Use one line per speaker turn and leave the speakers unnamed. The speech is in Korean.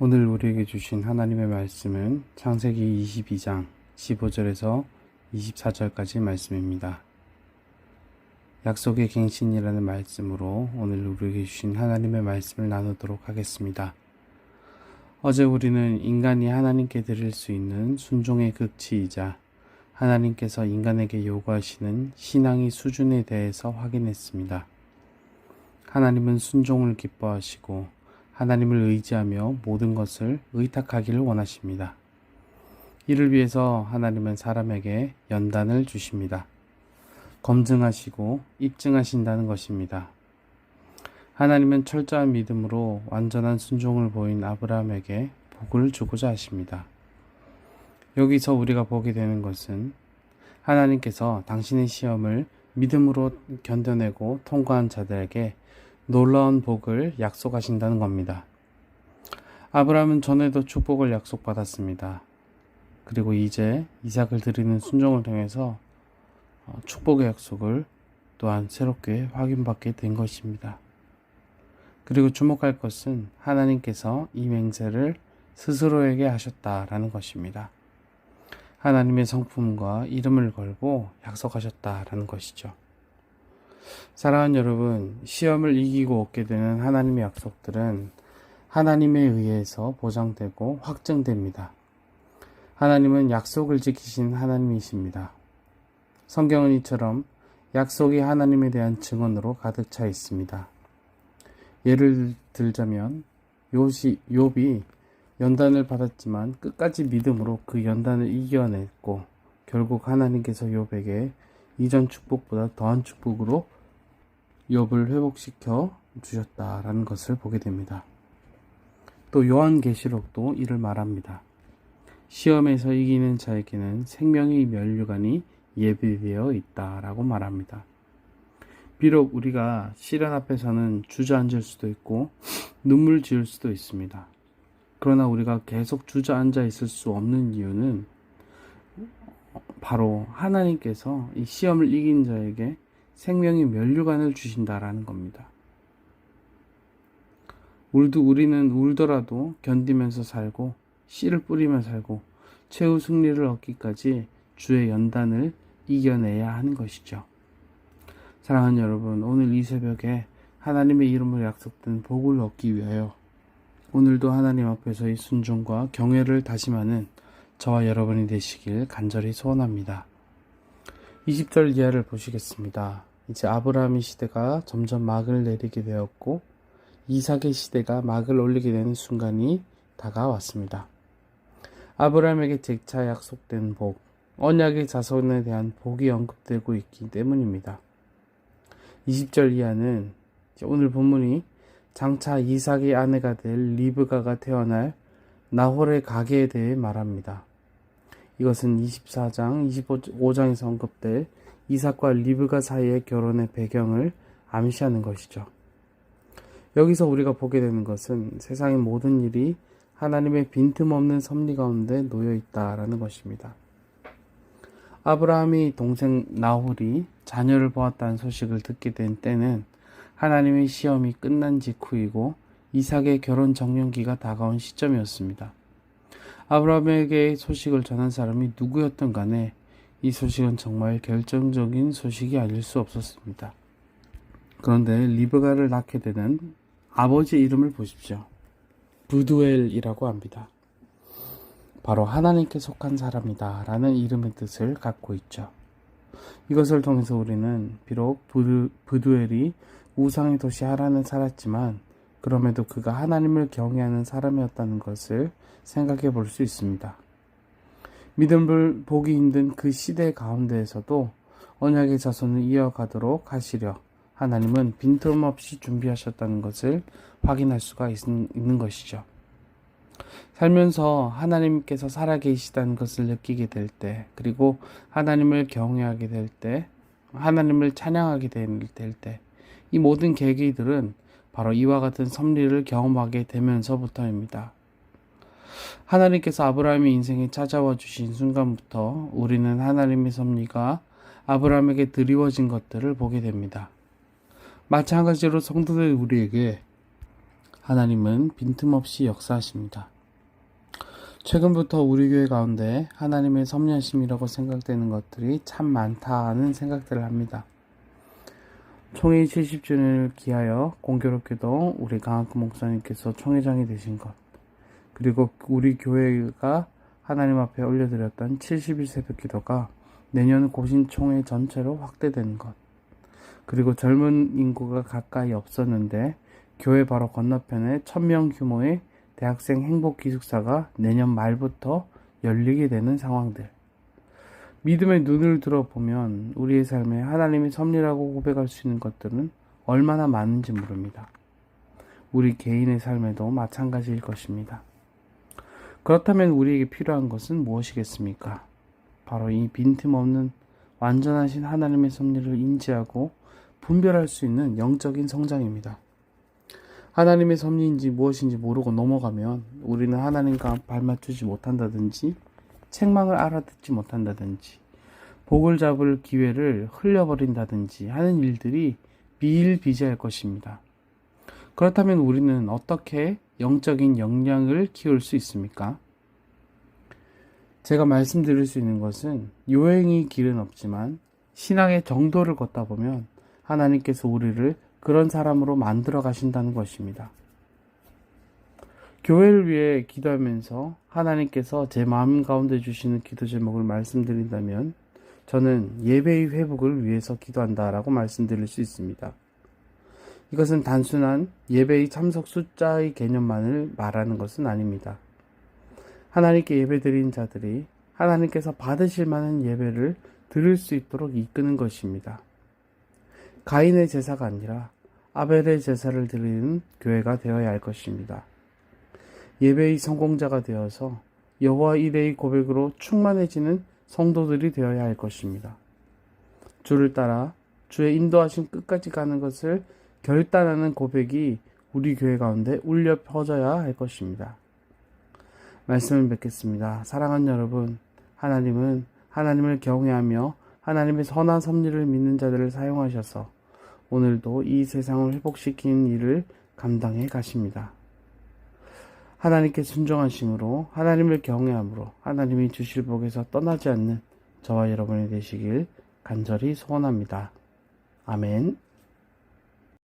오늘 우리에게 주신 하나님의 말씀은 창세기 22장 15절에서 24절까지 말씀입니다. 약속의 갱신이라는 말씀으로 오늘 우리에게 주신 하나님의 말씀을 나누도록 하겠습니다. 어제 우리는 인간이 하나님께 드릴 수 있는 순종의 극치이자 하나님께서 인간에게 요구하시는 신앙의 수준에 대해서 확인했습니다. 하나님은 순종을 기뻐하시고 하나님을 의지하며 모든 것을 의탁하기를 원하십니다. 이를 위해서 하나님은 사람에게 연단을 주십니다. 검증하시고 입증하신다는 것입니다. 하나님은 철저한 믿음으로 완전한 순종을 보인 아브라함에게 복을 주고자 하십니다. 여기서 우리가 보게 되는 것은 하나님께서 당신의 시험을 믿음으로 견뎌내고 통과한 자들에게 놀라운 복을 약속하신다는 겁니다. 아브라함은 전에도 축복을 약속받았습니다. 그리고 이제 이삭을 드리는 순종을 통해서 축복의 약속을 또한 새롭게 확인받게 된 것입니다. 그리고 주목할 것은 하나님께서 이 맹세를 스스로에게 하셨다라는 것입니다. 하나님의 성품과 이름을 걸고 약속하셨다라는 것이죠. 사랑하는 여러분, 시험을 이기고 얻게 되는 하나님의 약속들은 하나님에 의해서 보장되고 확증됩니다. 하나님은 약속을 지키신 하나님이십니다. 성경은 이처럼 약속이 하나님에 대한 증언으로 가득 차 있습니다. 예를 들자면 욥이 연단을 받았지만 끝까지 믿음으로 그 연단을 이겨냈고 결국 하나님께서 욥에게 이전 축복보다 더한 축복으로 욥을 회복시켜 주셨다라는 것을 보게 됩니다. 또 요한계시록도 이를 말합니다. 시험에서 이기는 자에게는 생명의 면류관이 예비되어 있다라고 말합니다. 비록 우리가 시련 앞에서는 주저앉을 수도 있고 눈물 지을 수도 있습니다. 그러나 우리가 계속 주저앉아 있을 수 없는 이유는 바로 하나님께서 이 시험을 이긴 자에게 생명의 면류관을 주신다라는 겁니다. 우리는 울더라도 견디면서 살고 씨를 뿌리며 살고 최후 승리를 얻기까지 주의 연단을 이겨내야 하는 것이죠. 사랑하는 여러분, 오늘 이 새벽에 하나님의 이름으로 약속된 복을 얻기 위하여 오늘도 하나님 앞에서의 순종과 경외를 다짐하는 저와 여러분이 되시길 간절히 소원합니다. 20절 이하를 보시겠습니다. 이제 아브라함의 시대가 점점 막을 내리게 되었고 이삭의 시대가 막을 올리게 되는 순간이 다가왔습니다. 아브라함에게 재차 약속된 복, 언약의 자손에 대한 복이 언급되고 있기 때문입니다. 20절 이하는 오늘 본문이 장차 이삭의 아내가 될 리브가가 태어날 나홀의 가계에 대해 말합니다. 이것은 24장, 25장에서 언급될 이삭과 리브가 사이의 결혼의 배경을 암시하는 것이죠. 여기서 우리가 보게 되는 것은 세상의 모든 일이 하나님의 빈틈없는 섭리 가운데 놓여 있다라는 것입니다. 아브라함이 동생 나홀이 자녀를 보았다는 소식을 듣게 된 때는 하나님의 시험이 끝난 직후이고 이삭의 결혼 정년기가 다가온 시점이었습니다. 아브라함에게 소식을 전한 사람이 누구였든 간에 이 소식은 정말 결정적인 소식이 아닐 수 없었습니다. 그런데 리브가를 낳게 되는 아버지의 이름을 보십시오. 부두엘이라고 합니다. 바로 하나님께 속한 사람이다 라는 이름의 뜻을 갖고 있죠. 이것을 통해서 우리는 비록 부두엘이 우상의 도시 하란에 살았지만 그럼에도 그가 하나님을 경외하는 사람이었다는 것을 생각해 볼 수 있습니다. 믿음을 보기 힘든 그 시대 가운데에서도 언약의 자손을 이어가도록 하시려 하나님은 빈틈없이 준비하셨다는 것을 확인할 수가 있는 것이죠. 살면서 하나님께서 살아계시다는 것을 느끼게 될 때, 그리고 하나님을 경외하게 될 때, 하나님을 찬양하게 될 때, 이 모든 계기들은 바로 이와 같은 섭리를 경험하게 되면서부터입니다. 하나님께서 아브라함의 인생에 찾아와 주신 순간부터 우리는 하나님의 섭리가 아브라함에게 드리워진 것들을 보게 됩니다. 마찬가지로 성도들 우리에게 하나님은 빈틈없이 역사하십니다. 최근부터 우리 교회 가운데 하나님의 섭리하심이라고 생각되는 것들이 참 많다 하는 생각들을 합니다. 총회 70주년을 기하여 공교롭게도 우리 강학구 목사님께서 총회장이 되신 것, 그리고 우리 교회가 하나님 앞에 올려드렸던 70일 새벽 기도가 내년 고신총회 전체로 확대되는 것, 그리고 젊은 인구가 가까이 없었는데 교회 바로 건너편에 1000명 규모의 대학생 행복기숙사가 내년 말부터 열리게 되는 상황들. 믿음의 눈을 들어보면 우리의 삶에 하나님의 섭리라고 고백할 수 있는 것들은 얼마나 많은지 모릅니다. 우리 개인의 삶에도 마찬가지일 것입니다. 그렇다면 우리에게 필요한 것은 무엇이겠습니까? 바로 이 빈틈없는 완전하신 하나님의 섭리를 인지하고 분별할 수 있는 영적인 성장입니다. 하나님의 섭리인지 무엇인지 모르고 넘어가면 우리는 하나님과 발맞추지 못한다든지 책망을 알아듣지 못한다든지 복을 잡을 기회를 흘려버린다든지 하는 일들이 비일비재할 것입니다. 그렇다면 우리는 어떻게 영적인 역량을 키울 수 있습니까? 제가 말씀드릴 수 있는 것은 요행의 길은 없지만 신앙의 정도를 걷다 보면 하나님께서 우리를 그런 사람으로 만들어 가신다는 것입니다. 교회를 위해 기도하면서 하나님께서 제 마음 가운데 주시는 기도 제목을 말씀드린다면 저는 예배의 회복을 위해서 기도한다라고 말씀드릴 수 있습니다. 이것은 단순한 예배의 참석 숫자의 개념만을 말하는 것은 아닙니다. 하나님께 예배드린 자들이 하나님께서 받으실 만한 예배를 드릴 수 있도록 이끄는 것입니다. 가인의 제사가 아니라 아벨의 제사를 드리는 교회가 되어야 할 것입니다. 예배의 성공자가 되어서 여호와 이레의 고백으로 충만해지는 성도들이 되어야 할 것입니다. 주를 따라 주의 인도하신 끝까지 가는 것을 결단하는 고백이 우리 교회 가운데 울려 퍼져야 할 것입니다. 말씀을 맺겠습니다. 사랑하는 여러분, 하나님은 하나님을 경외하며 하나님의 선한 섭리를 믿는 자들을 사용하셔서 오늘도 이 세상을 회복시키는 일을 감당해 가십니다. 하나님께 순종하심으로 하나님을 경외함으로 하나님이 주실 복에서 떠나지 않는 저와 여러분이 되시길 간절히 소원합니다. 아멘.